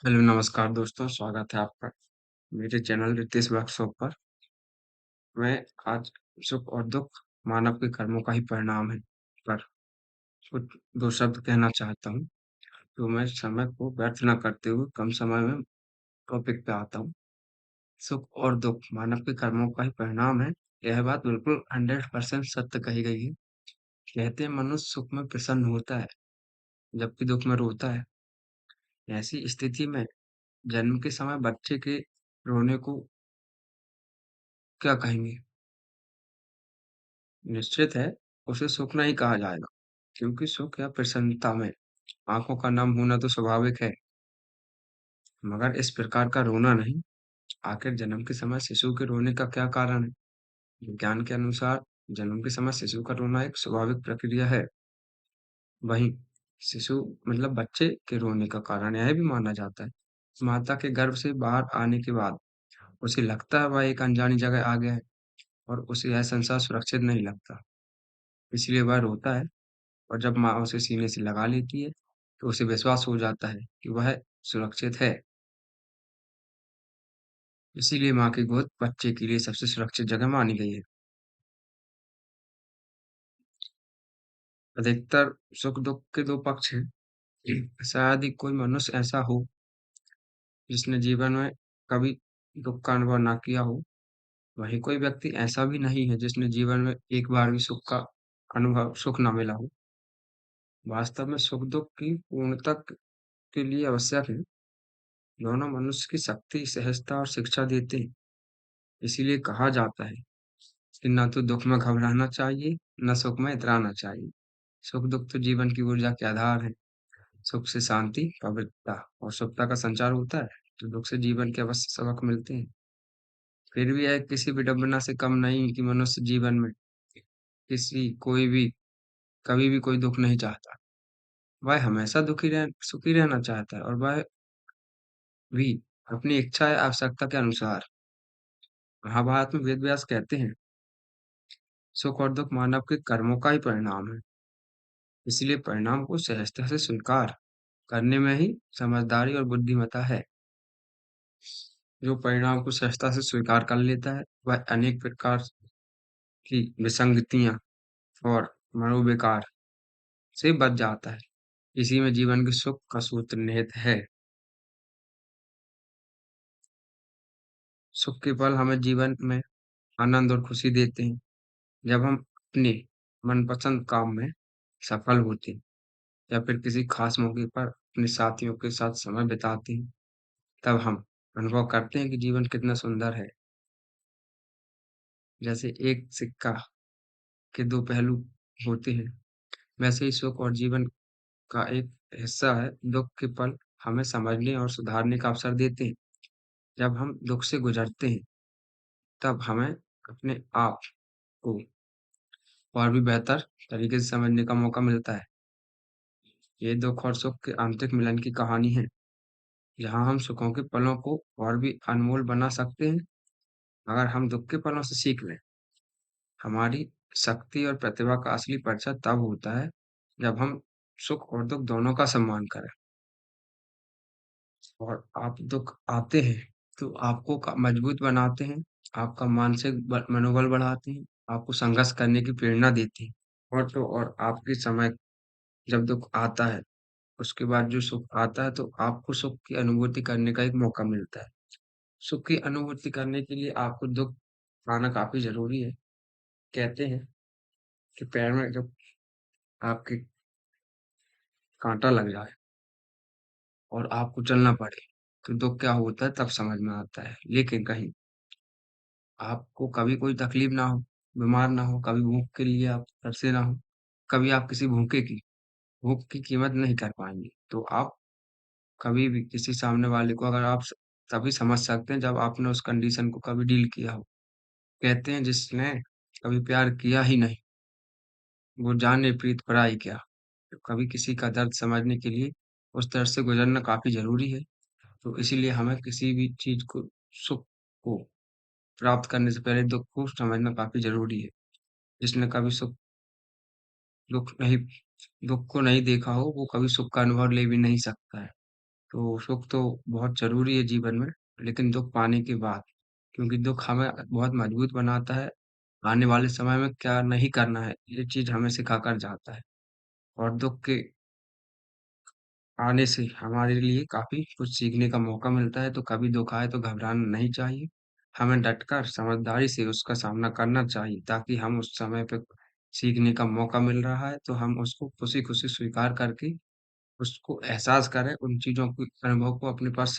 Hello नमस्कार दोस्तों, स्वागत है आपका मेरे चैनल रितेश वर्कशॉप पर। मैं आज सुख और दुख मानव के कर्मों का ही परिणाम है पर कुछ 2 शब्द कहना चाहता हूँ। तो मैं समय को व्यर्थ न करते हुए कम समय में टॉपिक पे आता हूँ। सुख और दुख मानव के कर्मों का ही परिणाम है। यह बात बिल्कुल 100% सत्य कही गई है। कहते हैं मनुष्य सुख में प्रसन्न होता है, जबकि दुख में रोता है। ऐसी स्थिति में जन्म के समय बच्चे के रोने को क्या कहेंगे? निश्चित है, उसे सुख नहीं कहा जाएगा, क्योंकि सुख या प्रसन्नता में आँखों का नम होना तो स्वाभाविक है, मगर इस प्रकार का रोना नहीं। आखिर जन्म के समय शिशु के रोने का क्या कारण है? विज्ञान के अनुसार जन्म के समय शिशु का रोना एक स्वाभाविक प्रक्रिया है। वहीं शिशु मतलब बच्चे के रोने का कारण यह भी माना जाता है, माता के गर्भ से बाहर आने के बाद उसे लगता है वह एक अनजानी जगह आ गया है और उसे यह संसार सुरक्षित नहीं लगता, इसलिए वह रोता है। और जब माँ उसे सीने से लगा लेती है, तो उसे विश्वास हो जाता है कि वह सुरक्षित है। इसीलिए माँ की गोद बच्चे के लिए सबसे सुरक्षित जगह मानी गई है। अधिकतर सुख-दुख के 2 पक्ष हैं। शायद ही कोई मनुष्य ऐसा हो जिसने जीवन में कभी दुःख का अनुभव ना किया हो। वहीं कोई व्यक्ति ऐसा भी नहीं है जिसने जीवन में एक बार भी सुख ना मिला हो। वास्तव में सुख-दुख की पूर्णता के लिए आवश्यक है। दोनों मनुष्य की शक्ति, सहजता और शिक्षा देते हैं। इसीलिए कहा जाता है कि ना तो दुःख में घबराना चाहिए, ना सुख में इतराना चाहिए। सुख-दुःख तो जीवन की ऊर्जा के आधार हैं। सुख से शांति, पवित्रता और शुभता का संचार होता है, तो दुःख से जीवन के अवश्य सबक मिलते हैं। फिर भी यह किसी विडंबना से कम नहीं कि मनुष्य जीवन में कोई भी कभी भी कोई दुःख नहीं चाहता। वह हमेशा सुखी रहना चाहता है और वह भी अपनी इच्छा या आवश्यकता के अनुसार। महाभारत में वेद व्यास कहते हैं, सुख और दुःख मानव के कर्मों का ही परिणाम है। इसलिए परिणाम को सहजता से स्वीकार करने में ही समझदारी और बुद्धिमत्ता है। जो परिणाम को सहजता से स्वीकार कर लेता है, वह अनेक प्रकार की विसंगतियाँ और मनोविकार से बच जाता है। इसी में जीवन के सुख का सूत्र निहित है। सुख के पल हमें जीवन में आनंद और खुशी देते हैं। जब हम अपने मनपसंद काम में सफल होते हैं या फिर किसी खास मौके पर अपने साथियों के साथ समय बिताते हैं, तब हम अनुभव करते हैं कि जीवन कितना सुंदर है। जैसे एक सिक्का के 2 पहलू होते हैं, वैसे ही सुख और जीवन का एक हिस्सा है। दुःख के पल हमें समझने और सुधारने का अवसर देते हैं। जब हम दुःख से गुज़रते हैं, तब हमें अपने आप को और भी बेहतर तरीके से समझने का मौका मिलता है। ये दुःख और सुख के आंतरिक मिलन की कहानी है, जहाँ हम सुखों के पलों को और भी अनमोल बना सकते हैं, अगर हम दुःख के पलों से सीख लें। हमारी शक्ति और प्रतिभा का असली परिचय तब होता है, जब हम सुख और दुःख दोनों का सम्मान करें। और आप दुःख आते हैं, तो आपको मजबूत बनाते हैं, आपका मानसिक मनोबल बढ़ाते हैं, आपको संघर्ष करने की प्रेरणा देते हैं। और तो और आपके समय जब दुःख आता है, उसके बाद जो सुख आता है, तो आपको सुख की अनुभूति करने का एक मौका मिलता है। सुख की अनुभूति करने के लिए आपको दुःख आना काफ़ी ज़रूरी है। कहते हैं कि पैर में जब आपके काँटा लग जाए और आपको चलना पड़े, तो दुःख क्या होता है तब समझ में आता है। लेकिन कहीं आपको कभी कोई तकलीफ ना हो, बीमार ना हो, कभी भूख के लिए आप तरसे ना हो, कभी आप किसी भूख की कीमत नहीं कर पाएँगे। तो आप कभी भी किसी सामने वाले को अगर आप तभी समझ सकते हैं जब आपने उस कंडीशन को कभी डील किया हो। कहते हैं जिसने कभी प्यार किया ही नहीं, वो जाने प्रीत पराई क्या। तो कभी किसी का दर्द समझने के लिए उस दर्द से गुज़रना काफ़ी ज़रूरी है। तो इसीलिए हमें किसी भी चीज़ को सुख को प्राप्त करने से पहले दुःख को समझना काफ़ी ज़रूरी है। जिसने कभी दुःख नहीं दुःख को नहीं देखा हो, वो कभी सुख का अनुभव ले भी नहीं सकता है। तो सुख तो बहुत ज़रूरी है जीवन में, लेकिन दुःख पाने के बाद, क्योंकि दुःख हमें बहुत मजबूत बनाता है, आने वाले समय में क्या नहीं करना है, ये चीज़ हमें सिखाकर जाता है। और दुःख के आने से हमारे लिए काफ़ी कुछ सीखने का मौका मिलता है, तो कभी दुःख आए तो घबराना नहीं चाहिए। हमें डटकर समझदारी से उसका सामना करना चाहिए, ताकि हम उस समय पे सीखने का मौका मिल रहा है, तो हम उसको खुशी-खुशी स्वीकार करके उसको एहसास करें, उन चीज़ों के अनुभव को अपने पास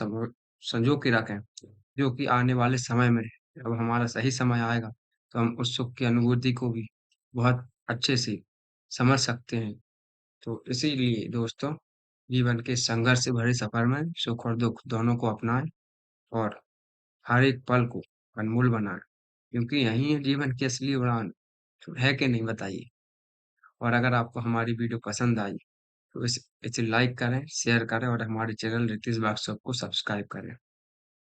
सँजो के रखें, जो कि आने वाले समय में जब हमारा सही समय आएगा, तो हम उस सुख की अनुभूति को भी बहुत अच्छे से समझ सकते हैं। तो इसीलिए दोस्तों, जीवन के संघर्ष से भरे सफ़र में सुख और दुःख दोनों को अपनाएँ और हर एक पल को अनमोल बनाएँ, क्योंकि यही है जीवन की असली उड़ान। तो है कि नहीं बताइए? और अगर आपको हमारी वीडियो पसंद आई तो इसे लाइक करें, शेयर करें और हमारे चैनल रितेश वर्कशॉप को सब्सक्राइब करें।